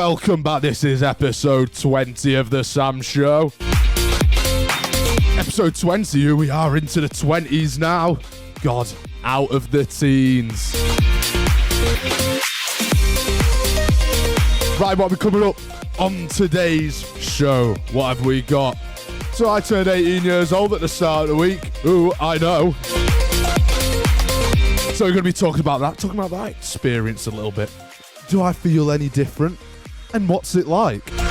welcome back. This is episode 20 of The Sam Show. Episode 20, here we are into the 20s now. God, out of the teens. Right, what are we coming up on today's show? What have we got? So I turned 18 years old at the start of the week. Ooh, I know. So we're going to be talking about that experience a little bit. Do I feel any different? And what's it like? And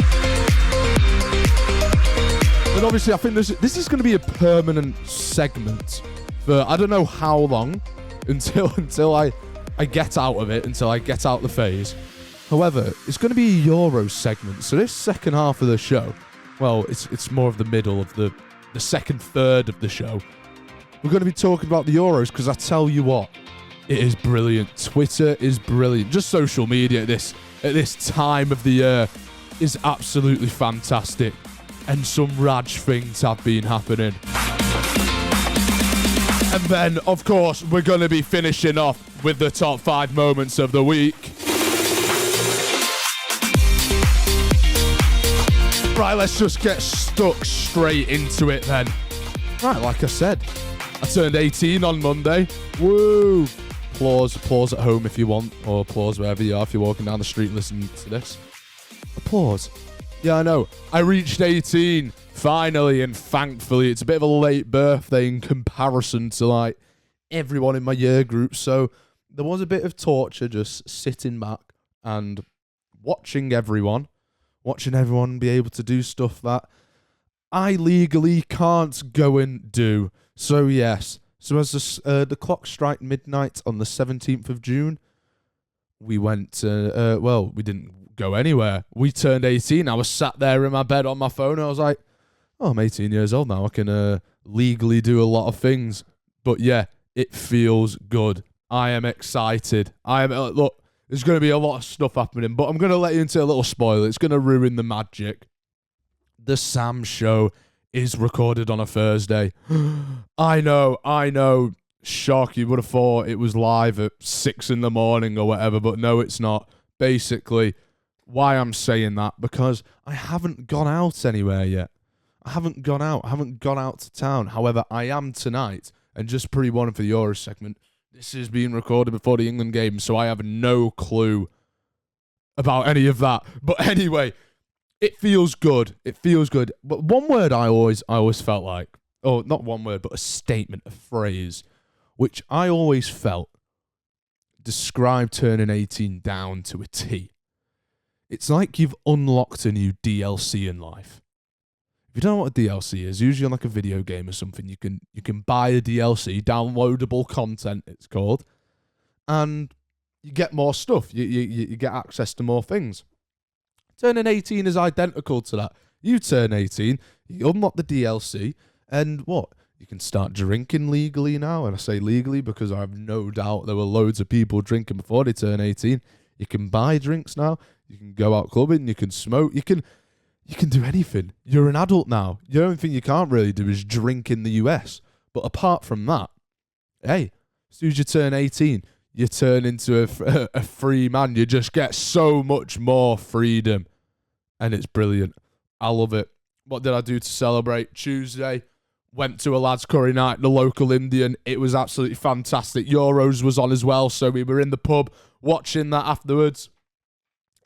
obviously I think this is going to be a permanent segment for I don't know how long until I get out of it, until I get out the phase. However, it's going to be a Euros segment. So this second half of the show, well, it's more of the middle of the second third of the show. We're going to be talking about the Euros because I tell you what, it is brilliant. Twitter is brilliant. Just social media at this time of the year is absolutely fantastic. And some raj things have been happening. And then, of course, we're going to be finishing off with the top 5 moments of the week. Right, let's just get stuck straight into it then. Right, like I said, I turned 18 on Monday. Woo! Applause at home if you want, or applause wherever you are if you're walking down the street listening to this. Applause. Yeah, I know. I reached 18 finally, and thankfully it's a bit of a late birthday in comparison to like everyone in my year group. So there was a bit of torture just sitting back and watching everyone be able to do stuff that I legally can't go and do. So yes. So as the clock struck midnight on the 17th of June, we went, we didn't go anywhere. We turned 18. I was sat there in my bed on my phone. And I was like, oh, I'm 18 years old now. I can legally do a lot of things. But yeah, it feels good. I am excited. Look, there's going to be a lot of stuff happening, but I'm going to let you into a little spoiler. It's going to ruin the magic. The Sam Show is recorded on a Thursday. I know. Shock, you would have thought it was live at 6 a.m. or whatever, but no, it's not. Basically, why I'm saying that, because I haven't gone out anywhere yet. I haven't gone out to town. However, I am tonight, and just pre-warning for the Euros segment, this is being recorded before the England game, so I have no clue about any of that. But anyway, it feels good. But one word I always felt like, oh, not one word, but a statement, a phrase, which I always felt described turning 18 down to a T. It's like you've unlocked a new DLC in life. If you don't know what a DLC is, usually on like a video game or something, you can buy a DLC, downloadable content it's called, and you get more stuff. You get access to more things. Turning 18 is identical to that. You turn 18, you unlock the DLC, and what? You can start drinking legally now. And I say legally because I have no doubt there were loads of people drinking before they turn 18. You can buy drinks now. You can go out clubbing. You can smoke. You can do anything. You're an adult now. The only thing you can't really do is drink in the US. But apart from that, hey, as soon as you turn 18, you turn into a free man. You just get so much more freedom. And it's brilliant. I love it. What did I do to celebrate? Tuesday, went to a lads' curry night, the local Indian. It was absolutely fantastic. Euros was on as well, so we were in the pub watching that afterwards.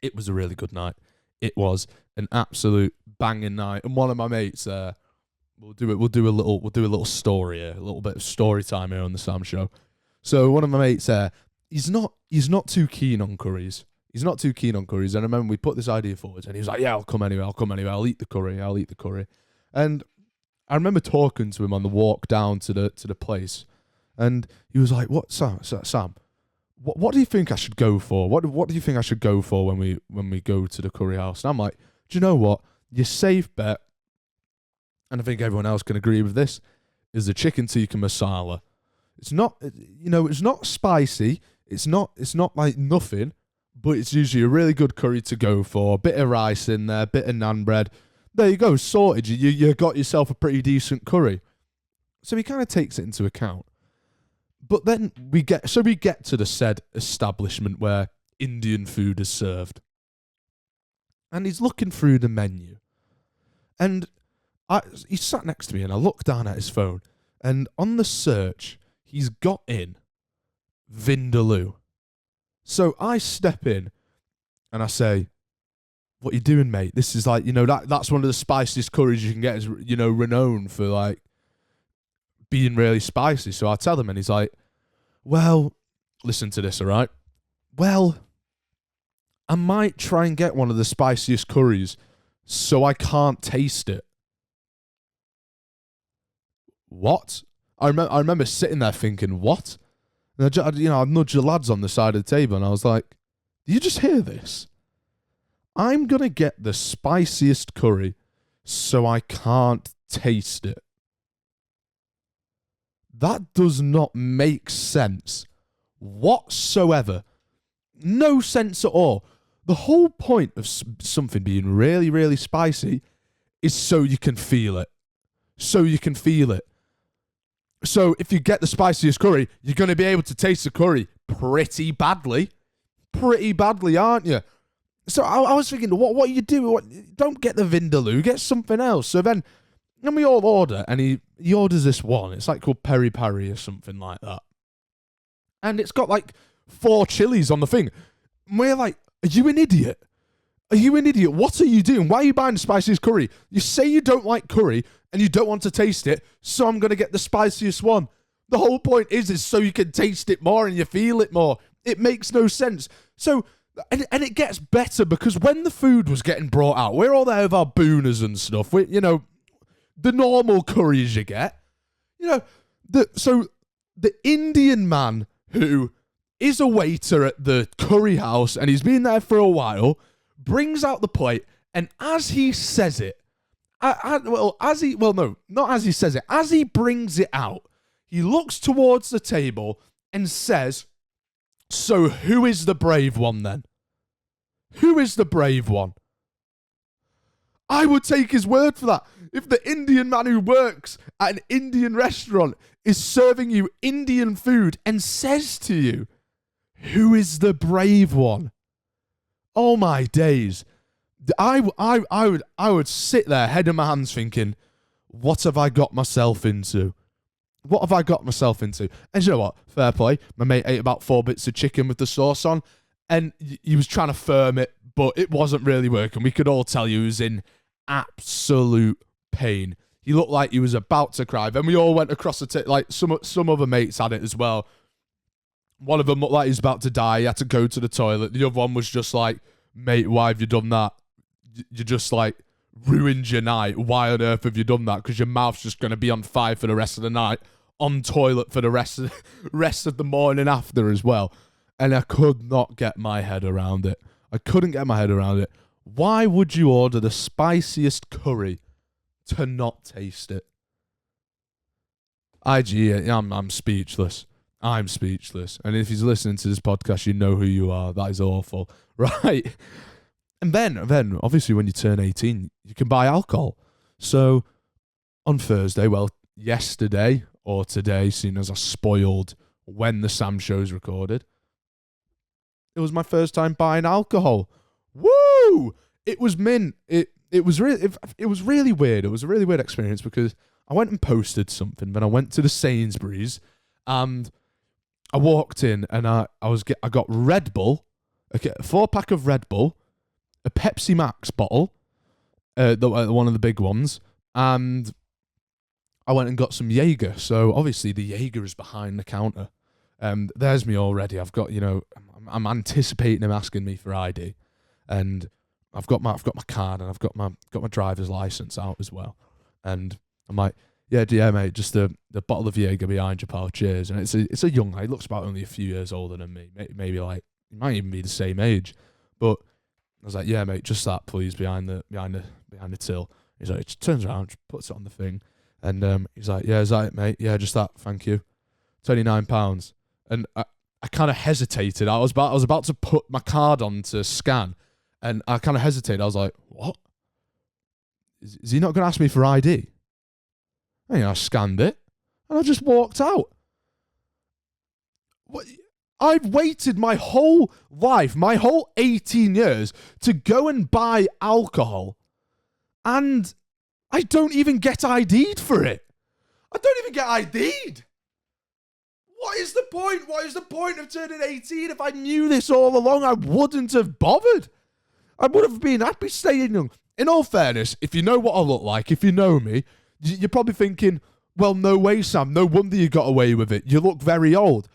It was a really good night. It was an absolute banging night. And one of my mates, we'll do a little story here, a little bit of story time here on the Sam Show. So one of my mates, he's not too keen on curries. And I remember we put this idea forward, and he was like, yeah, I'll come anyway. I'll eat the curry. And I remember talking to him on the walk down to the place, and he was like, what, Sam, what do you think I should go for? What do you think I should go for when we go to the curry house? And I'm like, do you know what? Your safe bet, and I think everyone else can agree with this, is the chicken tikka masala. It's not spicy. It's not like nothing, but it's usually a really good curry to go for. A bit of rice in there, bit of naan bread. There you go, sorted. You got yourself a pretty decent curry. So he kind of takes it into account. But then we get to the said establishment where Indian food is served. And he's looking through the menu. And he sat next to me, and I looked down at his phone. And on the search, he's got in Vindaloo. So I step in, and I say, what are you doing, mate? This is like, that's one of the spiciest curries you can get, is, renowned for, like, being really spicy. So I tell him, and he's like, well, listen to this, all right? Well, I might try and get one of the spiciest curries so I can't taste it. What? I remember sitting there thinking, what? And I nudged the lads on the side of the table, and I was like, did you just hear this? I'm going to get the spiciest curry so I can't taste it. That does not make sense whatsoever. No sense at all. The whole point of something being really, really spicy is so you can feel it. So you can feel it. So if you get the spiciest curry, you're going to be able to taste the curry pretty badly. Pretty badly, aren't you? So I was thinking, what are you doing? Don't get the Vindaloo, get something else. So then we all order, and he orders this one. It's like called Peri Peri or something like that. And it's got like 4 chilies on the thing. And we're like, are you an idiot? Are you an idiot? What are you doing? Why are you buying the spiciest curry? You say you don't like curry and you don't want to taste it, so I'm going to get the spiciest one. The whole point is so you can taste it more and you feel it more. It makes no sense. So, and it gets better because when the food was getting brought out, we're all there with our booners and stuff. We, the normal curries you get. So the Indian man who is a waiter at the curry house, and he's been there for a while, brings out the plate, and as he says it, as he brings it out, he looks towards the table and says, so who is the brave one then? Who is the brave one? I would take his word for that. If the Indian man who works at an Indian restaurant is serving you Indian food and says to you, who is the brave one? Oh my days. I would sit there, head in my hands, thinking, what have I got myself into? What have I got myself into? And you know what? Fair play. My mate ate about 4 bits of chicken with the sauce on, and he was trying to firm it, but it wasn't really working. We could all tell he was in absolute pain. He looked like he was about to cry. Then we all went across the table. Like some other mates had it as well. One of them looked like he was about to die. He had to go to the toilet. The other one was just like, mate, why have you done that? You just like ruined your night. Why on earth have you done that? Because your mouth's just going to be on fire for the rest of the night, on toilet for the rest of the morning after as well. And I could not get my head around it. I couldn't get my head around it. Why would you order the spiciest curry to not taste it? I'm speechless. I'm speechless. And if he's listening to this podcast, you know who you are. That is awful. Right? And then, obviously, when you turn 18, you can buy alcohol. So, on Thursday, yesterday or today, seeing as I spoiled when the Sam show's recorded, it was my first time buying alcohol. Woo! It was mint. It was really weird. It was a really weird experience because I went and posted something. Then I went to the Sainsbury's, and I walked in, and I got Red Bull, a 4-pack of Red Bull, a Pepsi Max bottle, one of the big ones, and I went and got some Jaeger. So obviously the Jaeger is behind the counter. There's me already. I've got, I'm anticipating him asking me for ID, and I've got my card, and I've got my driver's license out as well. And I'm like, yeah, mate, just the bottle of Jaeger behind you, pal. Cheers. And it's a young guy. He looks about only a few years older than me. Maybe like he might even be the same age. But I was like, yeah, mate, just that, please, behind the till. He's like, he turns around, just puts it on the thing, and he's like, yeah, is that it, mate? Yeah, just that, thank you. £29. And I kind of hesitated. I was about to put my card on to scan, and I kind of hesitated. I was like, what? Is he not going to ask me for ID? And I scanned it, and I just walked out. What? I've waited my whole life, my whole 18 years to go and buy alcohol, and I don't even get ID'd for it. I don't even get ID'd. What is the point? What is the point of turning 18? If I knew this all along, I wouldn't have bothered. I would have been happy staying young. In all fairness, if you know what I look like, if you know me, you're probably thinking, well, no way, Sam. No wonder you got away with it. You look very old.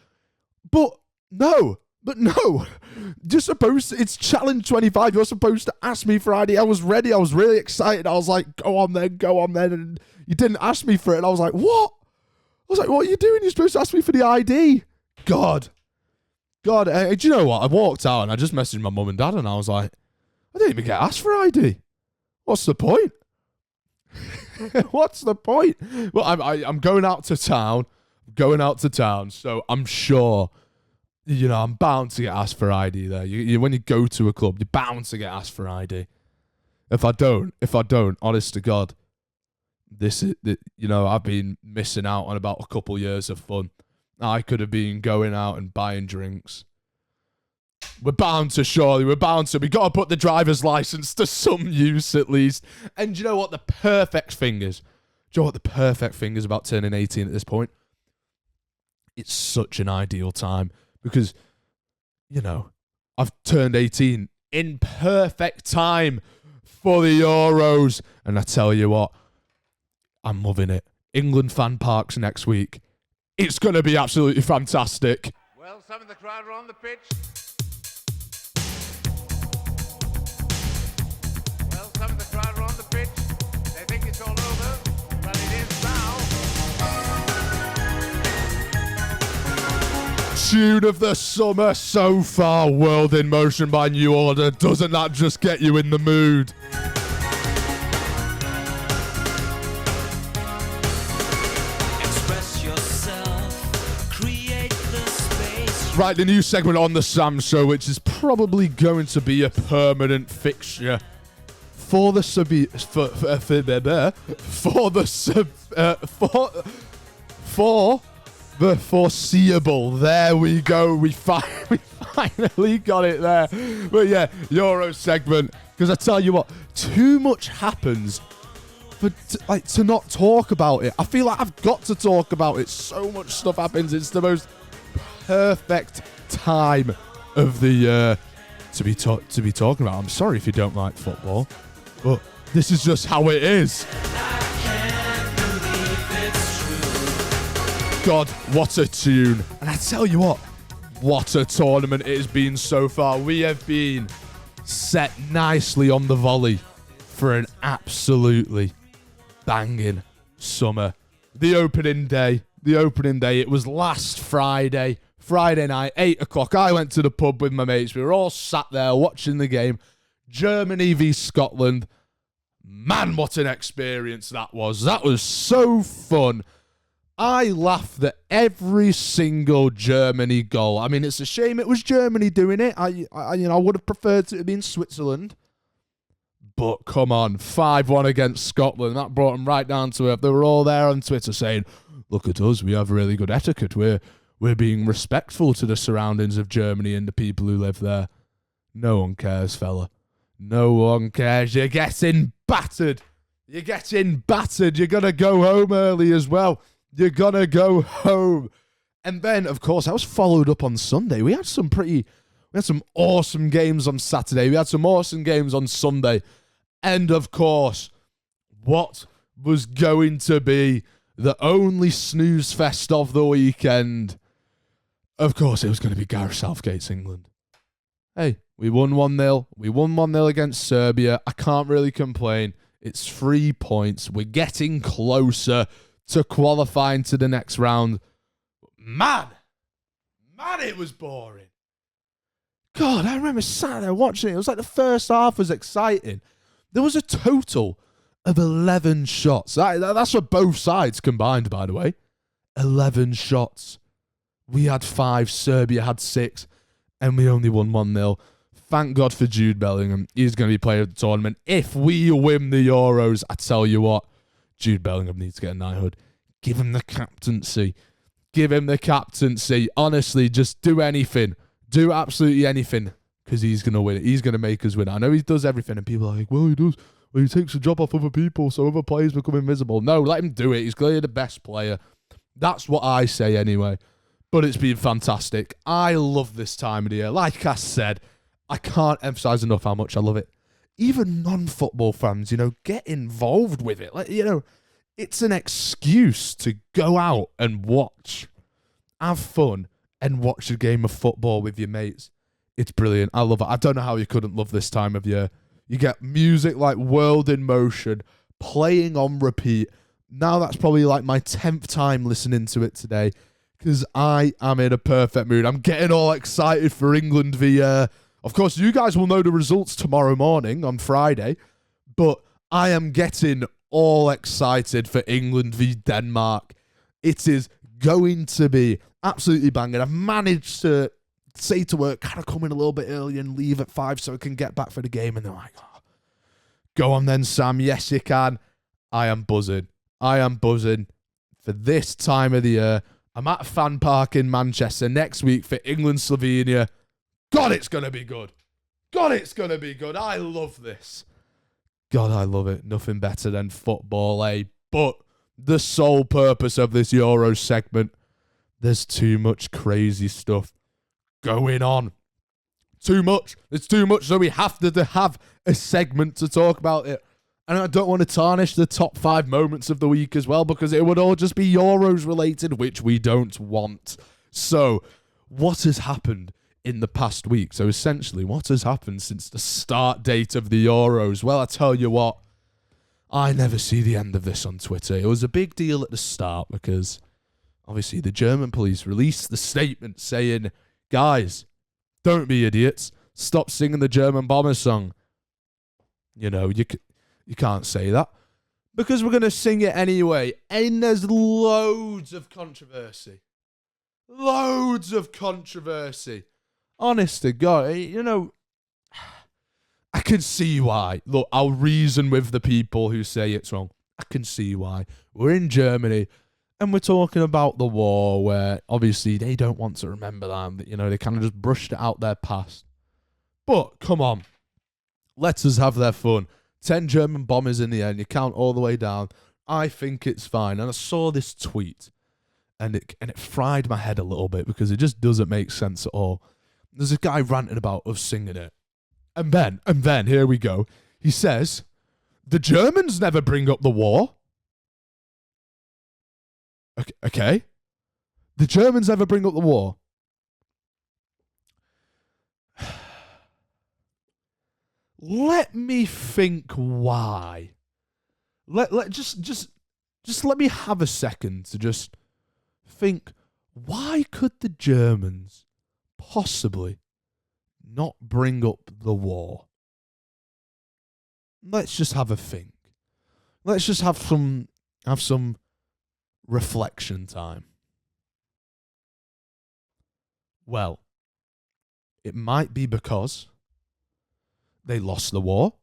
But no. You're supposed to, it's challenge 25. You're supposed to ask me for ID. I was ready. I was really excited. I was like, go on then. And you didn't ask me for it. And I was like, what? I was like, what are you doing? You're supposed to ask me for the ID. God. Do you know what? I walked out and I just messaged my mum and dad and I was like, I didn't even get asked for ID. What's the point? What's the point? Well, I'm going out to town. So I'm sure, I'm bound to get asked for ID there. When you go to a club, you're bound to get asked for ID. If I don't, honest to God, I've been missing out on about a couple years of fun. I could have been going out and buying drinks. We got to put the driver's license to some use at least. And do you know what the perfect thing is? About turning 18 at this point? It's such an ideal time because, I've turned 18 in perfect time for the Euros. And I tell you what, I'm loving it. England fan parks next week. It's going to be absolutely fantastic. Well, some of the crowd are on the pitch. They think it's all over, but it is now. Tune of the summer so far, World in Motion by New Order. Doesn't that just get you in the mood? Right, the new segment on the Sam Show, which is probably going to be a permanent fixture for the foreseeable. There we go. We finally got it there. But yeah, Euro segment. Because I tell you what, too much happens to not talk about it. I feel like I've got to talk about it. So much stuff happens. It's the most perfect time of the year to be talking about. I'm sorry if you don't like football, but this is just how it is. God, what a tune. And I tell you what a tournament it has been so far. We have been set nicely on the volley for an absolutely banging summer. The opening day, it was last Friday night, 8 o'clock. I went to the pub with my mates. We were all sat there watching the game. Germany v Scotland. Man, what an experience that was. That was so fun. I laughed at every single Germany goal. I mean, it's a shame it was Germany doing it. I would have preferred it to be in Switzerland. But come on, 5-1 against Scotland. That brought them right down to earth. They were all there on Twitter saying, look at us, we have really good etiquette. We're being respectful to the surroundings of Germany and the people who live there. No one cares, fella. No one cares. You're getting battered. You're going to go home early as well. You're going to go home. And then, of course, I was followed up on Sunday. We had some awesome games on Saturday. We had some awesome games on Sunday. And, of course, what was going to be the only snooze fest of the weekend? Of course, it was going to be Gareth Southgate's England. Hey, we won 1-0. We won 1-0 against Serbia. I can't really complain. It's 3 points. We're getting closer to qualifying to the next round. Man, it was boring. God, I remember sat there watching it. It was like the first half was exciting. There was a total of 11 shots. That's for both sides combined, by the way. 11 shots. We had 5, Serbia had 6, and we only won 1-0. Thank God for Jude Bellingham. He's going to be player of the tournament. If we win the Euros, I tell you what, Jude Bellingham needs to get a knighthood. Give him the captaincy. give him the captaincy. Honestly, just do anything. Do absolutely anything because he's going to win it. He's going to make us win. I know he does everything and people are like, well, he does. Well, he takes a job off other people so other players become invisible. No, let him do it. He's clearly the best player. That's what I say anyway. But it's been fantastic. I love this time of the year. Like I said, I can't emphasize enough how much I love it. Even non-football fans, get involved with it. Like, it's an excuse to go out and watch, have fun, and watch a game of football with your mates. It's brilliant. I love it. I don't know how you couldn't love this time of year. You get music like World in Motion playing on repeat. Now that's probably like my 10th time listening to it today because I am in a perfect mood. I'm getting all excited for England of course, you guys will know the results tomorrow morning on Friday, but I am getting all excited for England v Denmark. It is going to be absolutely banging. I've managed to say to work, kind of come in a little bit early and leave at 5 so I can get back for the game. And they're like, oh, go on then, Sam. Yes, you can. I am buzzing. I am buzzing for this time of the year. I'm at Fan Park in Manchester next week for England-Slovenia. God, it's going to be good. God, it's going to be good. I love this. God, I love it. Nothing better than football, eh? But the sole purpose of this Euros segment, there's too much crazy stuff going on. Too much. It's too much, so we have to have a segment to talk about it. And I don't want to tarnish the top 5 moments of the week as well because it would all just be Euros related, which we don't want. So, what has happened in the past week? So essentially, what has happened since the start date of the Euros? Well, I tell you what, I never see the end of this on Twitter. It was a big deal at the start because obviously the German police released the statement saying, guys, don't be idiots. Stop singing the German bomber song. You can't say that because we're going to sing it anyway. And there's loads of controversy. Loads of controversy. Honest to God, I can see why. Look, I'll reason with the people who say it's wrong. I can see why. We're in Germany, and we're talking about the war, where obviously they don't want to remember that. They kind of just brushed it out their past. But, come on. Let us have their fun. 10 German bombers in the end. You count all the way down. I think it's fine. And I saw this tweet, and it fried my head a little bit because it just doesn't make sense at all. There's a guy ranting about us singing it. And then, here we go. He says, the Germans never bring up the war. Okay. The Germans never bring up the war. Let me think why. Just let me have a second to just think, why could the Germans possibly not bring up the war? Let's just have a think. Let's just have some reflection time. Well, it might be because they lost the war,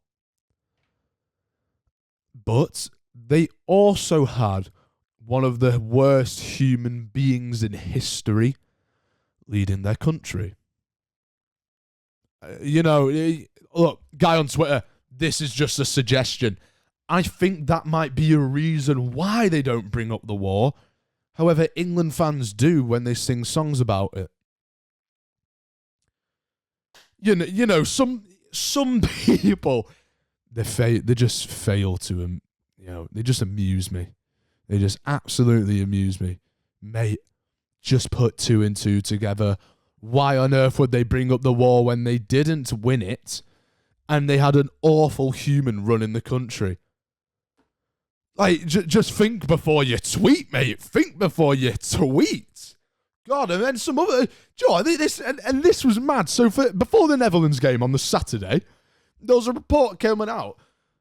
but they also had one of the worst human beings in history leading their country. Look, guy on Twitter, this is just a suggestion. I think that might be a reason why they don't bring up the war. However, England fans do when they sing songs about it. Some people, they just fail to, they just amuse me. They just absolutely amuse me. Mate, just put 2 and 2 together. Why on earth would they bring up the war when they didn't win it and they had an awful human running the country? Like, just think before you tweet, mate. Think before you tweet. God, and then some other... Joe, this was mad. So before the Netherlands game on the Saturday, there was a report coming out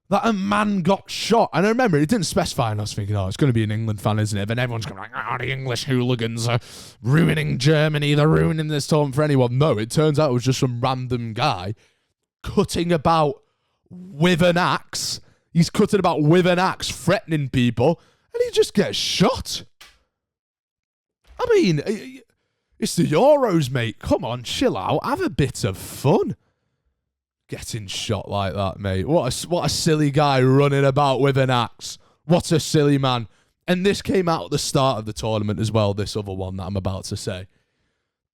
that a man got shot. And I remember it didn't specify, and I was thinking, it's going to be an England fan, isn't it? Then everyone's going to be like, the English hooligans are ruining Germany. They're ruining this tournament for anyone. No, it turns out it was just some random guy cutting about with an axe. He's cutting about with an axe, threatening people, and he just gets shot. I mean, it's the Euros, mate. Come on, chill out. Have a bit of fun. Getting shot like that, mate. What a silly guy running about with an axe. What a silly man. And this came out at the start of the tournament as well, this other one that I'm about to say.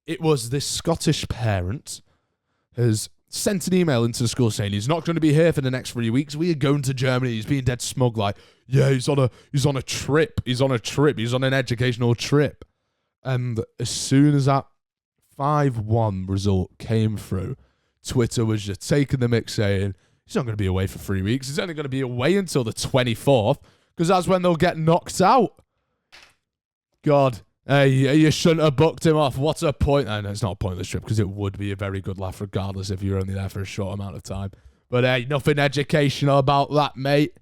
It was this Scottish parent has sent an email into the school saying he's not going to be here for the next 3 weeks. We are going to Germany. He's being dead smug, like, yeah, he's on a trip. He's on an educational trip. And as soon as that 5-1 result came through, Twitter was just taking the mix saying, he's not going to be away for 3 weeks. He's only going to be away until the 24th, because that's when they'll get knocked out. God, hey, you shouldn't have booked him off. What's a point? And it's not a pointless trip, because it would be a very good laugh regardless if you're only there for a short amount of time. But hey, nothing educational about that, mate.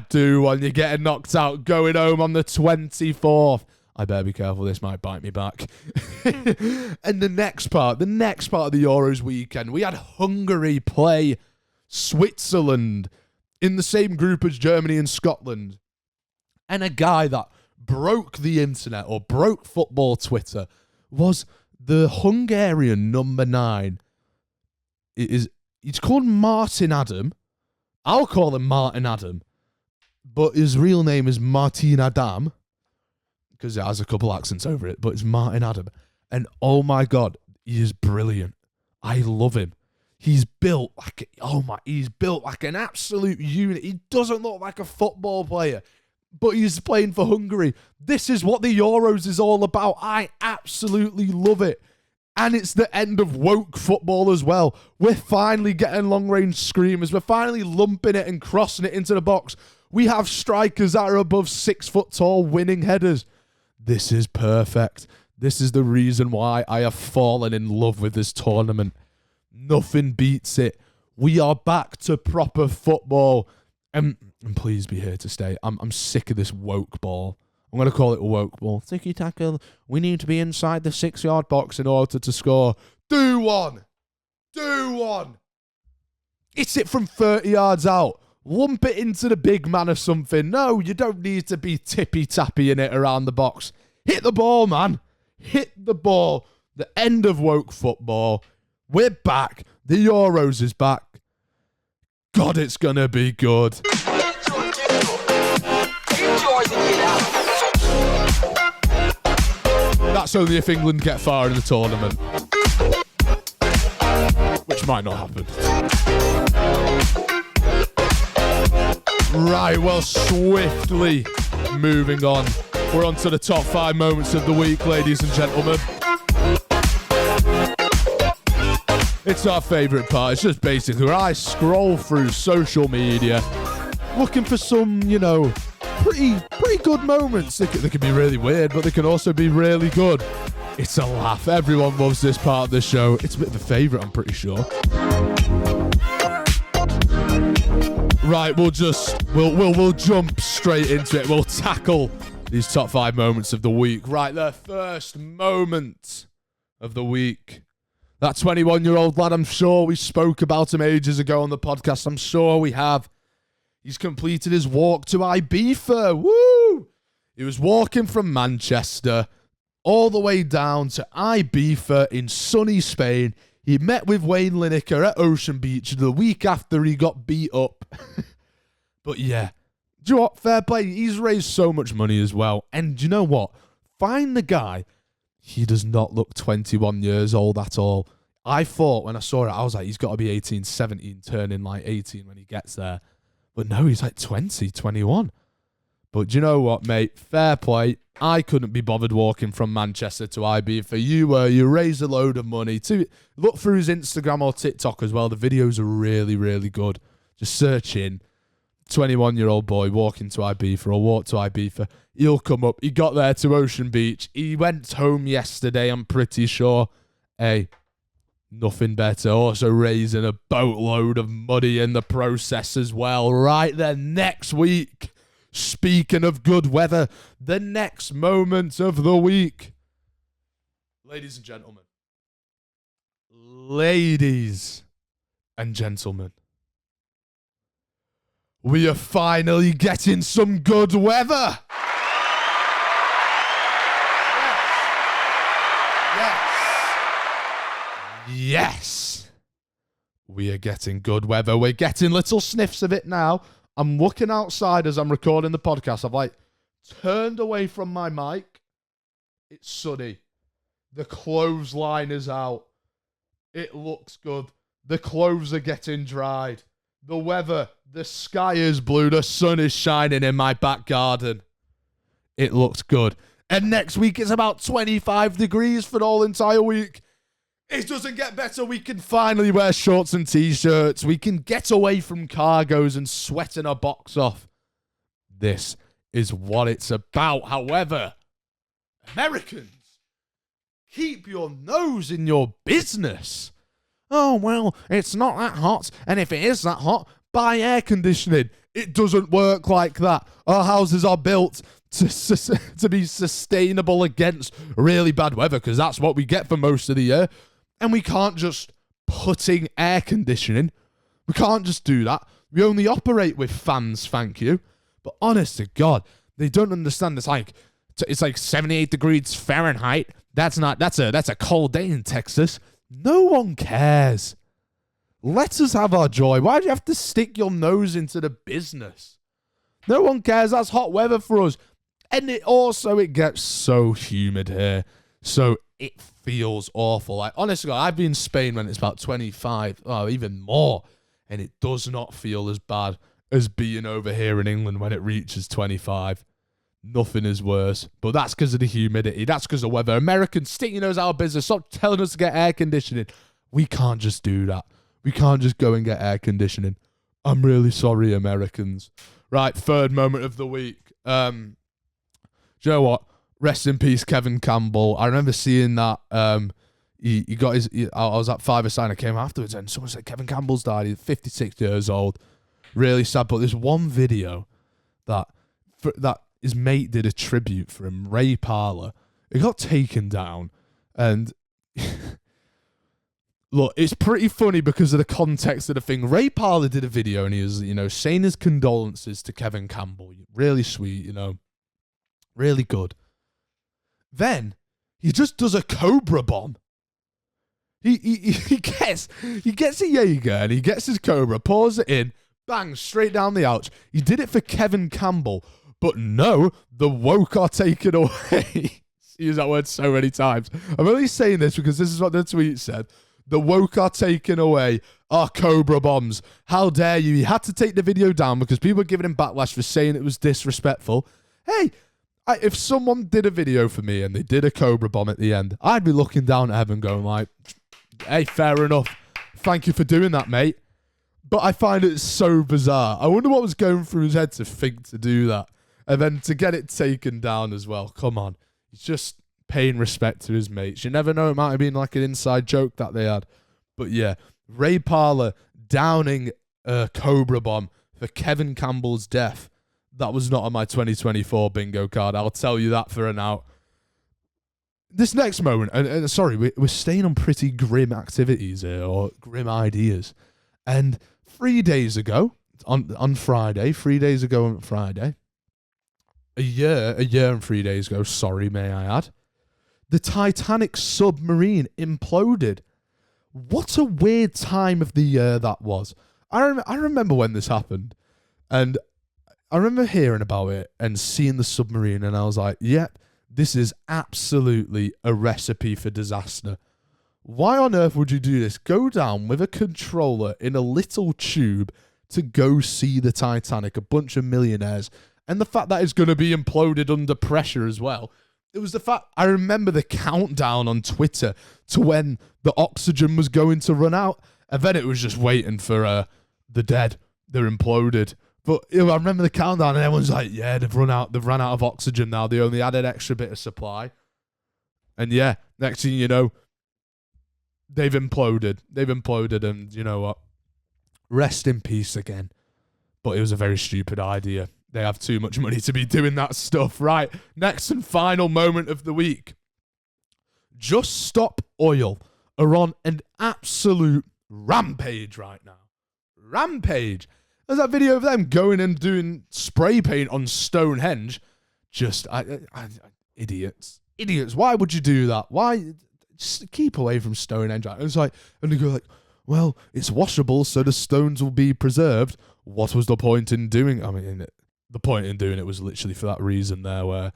Do when you're getting knocked out, going home on the 24th. I better be careful, this might bite me back. And the next part of the Euros weekend, we had Hungary play Switzerland in the same group as Germany and Scotland. And a guy that broke the internet, or broke football Twitter, was the Hungarian number 9. He's called Martin Adam. I'll call him Martin Adam. But his real name is Martin Adam, because it has a couple accents over it, but it's Martin Adam. And oh my God, he is brilliant. I love him. He's built like an absolute unit. He doesn't look like a football player, but he's playing for Hungary. This is what the Euros is all about. I absolutely love it. And it's the end of woke football as well. We're finally getting long-range screamers. We're finally lumping it and crossing it into the box. We have strikers that are above 6 foot tall winning headers. This is perfect. This is the reason why I have fallen in love with this tournament. Nothing beats it. We are back to proper football. And please be here to stay. I'm sick of this woke ball. I'm going to call it a woke ball. Ticky tackle. We need to be inside the 6-yard box in order to score. Do one. It's it from 30 yards out. Lump it into the big man or something. No, you don't need to be tippy-tappy in it around the box. Hit the ball, man. Hit the ball. The end of woke football. We're back. The Euros is back. God, it's going to be good. That's only if England get far in the tournament. Which might not happen. Right, well, swiftly moving on. We're on to the top 5 moments of the week, ladies and gentlemen. It's our favourite part. It's just basically where I scroll through social media looking for some, pretty good moments. They can be really weird, but they can also be really good. It's a laugh. Everyone loves this part of the show. It's a bit of a favourite, I'm pretty sure. Right, we'll jump straight into it. We'll tackle these top 5 moments of the week. Right, the first moment of the week. That 21-year-old lad, I'm sure we spoke about him ages ago on the podcast. I'm sure we have. He's completed his walk to Ibiza. Woo! He was walking from Manchester all the way down to Ibiza in sunny Spain. He met with Wayne Lineker at Ocean Beach the week after he got beat up. But yeah, do you know what? Fair play. He's raised so much money as well. And do you know what? Find the guy. He does not look 21 years old at all. I thought when I saw it, I was like, he's got to be 18, 17, turning like 18 when he gets there. But no, he's like 20, 21. But do you know what, mate? Fair play. I couldn't be bothered walking from Manchester to Ibiza. You raised a load of money. To look through his Instagram or TikTok as well. The videos are really, really good. Just search in 21-year-old boy walking to Ibiza or walk to Ibiza. He'll come up. He got there to Ocean Beach. He went home yesterday, I'm pretty sure. Hey, nothing better. Also raising a boatload of money in the process as well. Right then, next week. Speaking of good weather, the next moment of the week. Ladies and gentlemen. We are finally getting some good weather. Yes. Yes. We are getting good weather. We're getting little sniffs of it now. I'm looking outside as I'm recording the podcast. I've like turned away from my mic. It's sunny. The clothesline is out. It looks good. The clothes are getting dried. The weather, the sky is blue. The sun is shining in my back garden. It looks good. And next week it's about 25 degrees for the whole entire week. It doesn't get better. We can finally wear shorts and t-shirts. We can get away from cargos and sweating our box off. This is what it's about. However, Americans, keep your nose in your business. Oh, well, it's not that hot. And if it is that hot, buy air conditioning. It doesn't work like that. Our houses are built to be sustainable against really bad weather, because that's what we get for most of the year. And we can't just put in air conditioning. We can't just do that. We only operate with fans, thank you. But honest to God, they don't understand. It's like 78 degrees Fahrenheit. That's a cold day in Texas. No one cares. Let us have our joy. Why do you have to stick your nose into the business? No one cares. That's hot weather for us. And it gets so humid here. So it feels awful. Like, honestly, I've been in Spain when it's about 25, or even more, and it does not feel as bad as being over here in England when it reaches 25. Nothing is worse. But that's because of the humidity. That's because of weather. Americans, stick your nose out of business. Stop telling us to get air conditioning. We can't just do that. We can't just go and get air conditioning. I'm really sorry, Americans. Right, third moment of the week. Do you know what? Rest in peace, Kevin Campbell. I remember seeing that. He got his. I was at Five-A-Side. I came afterwards, and someone said Kevin Campbell's died. He's 56 years old. Really sad. But there's one video that his mate did a tribute for him, Ray Parler. It got taken down, and look, it's pretty funny because of the context of the thing. Ray Parler did a video, and he was, saying his condolences to Kevin Campbell. Really sweet, really good. Then he just does a Cobra bomb. He gets a Jaeger and he gets his Cobra, pours it in, bang, straight down the ouch. He did it for Kevin Campbell, but no, the woke are taken away. Use that word so many times. I'm only saying this because this is what the tweet said. The woke are taken away. Our Cobra bombs. How dare you? He had to take the video down because people were giving him backlash for saying it was disrespectful. Hey, if someone did a video for me and they did a Cobra bomb at the end, I'd be looking down at heaven going like, hey, fair enough. Thank you for doing that, mate. But I find it so bizarre. I wonder what was going through his head to think to do that. And then to get it taken down as well. Come on. He's just paying respect to his mates. You never know. It might have been like an inside joke that they had. But yeah, Ray Parler downing a Cobra bomb for Kevin Campbell's death. That was not on my 2024 bingo card. I'll tell you that for now. This next moment, and sorry, we're staying on pretty grim activities here, or grim ideas. And 3 days ago, on Friday, 3 days ago on Friday, a year and 3 days ago, sorry, may I add, the Titanic submarine imploded. What a weird time of the year that was. I remember when this happened, and I remember hearing about it and seeing the submarine, and I was like, yep, this is absolutely a recipe for disaster. Why on earth would you do this? Go down with a controller in a little tube to go see the Titanic, a bunch of millionaires, and the fact that it's going to be imploded under pressure as well. It was the fact, I remember the countdown on Twitter to when the oxygen was going to run out, and then it was just waiting for the dead. They're imploded. But I remember the countdown, and everyone's like, yeah, they've run out of oxygen now. They only added extra bit of supply. And yeah, next thing you know, they've imploded, and you know what? Rest in peace again. But it was a very stupid idea. They have too much money to be doing that stuff. Right, next and final moment of the week. Just Stop Oil are on an absolute rampage right now. Rampage. There's that video of them going and doing spray paint on Stonehenge. Just, idiots. Idiots. Why would you do that? Why? keep away from Stonehenge. And it's like, and they go like, well, it's washable, so the stones will be preserved. What was the point in doing? I mean, the point in doing it was literally for that reason there, where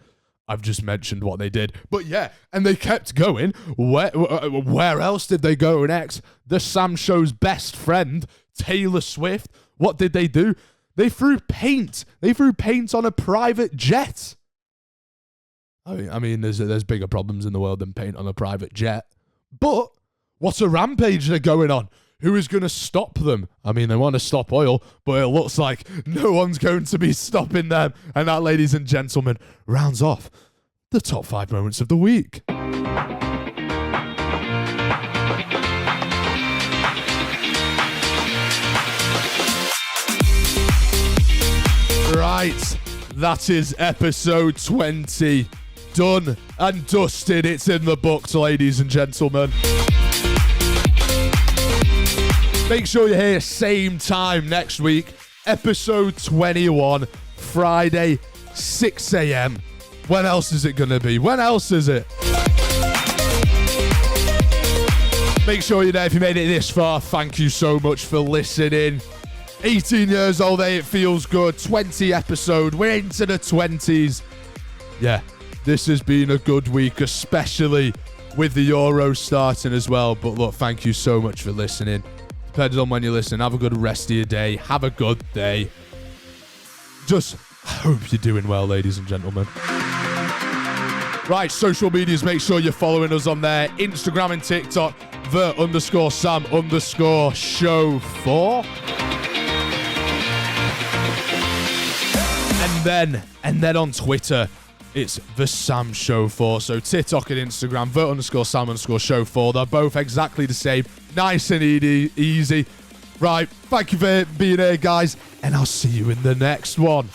I've just mentioned what they did. But yeah, and they kept going. Where else did they go next? The Sam Show's best friend, Taylor Swift. What did they do? They threw paint. They threw paint on a private jet. I mean, there's bigger problems in the world than paint on a private jet. But what a rampage they're going on. Who is going to stop them? I mean, they want to stop oil, but it looks like no one's going to be stopping them. And that, ladies and gentlemen, rounds off the top 5 moments of the week. Right, that is episode 20. Done and dusted. It's in the books, ladies and gentlemen. Make sure you're here same time next week. Episode 21, Friday, 6 a.m. When else is it going to be? When else is it? Make sure you're there if you made it this far. Thank you so much for listening. 18 years old, it feels good. 20 episode. We're into the 20s. Yeah, this has been a good week, especially with the Euros starting as well. But look, thank you so much for listening. Depends on when you listen. Have a good rest of your day. Have a good day. Just hope you're doing well, ladies and gentlemen. Right, social medias, make sure you're following us on there. Instagram and TikTok, _Sam_show4. And then on Twitter, it's the Sam Show 4. So TikTok and Instagram, _Sam_show4. They're both exactly the same. Nice and easy. Right, thank you for being here, guys. And I'll see you in the next one.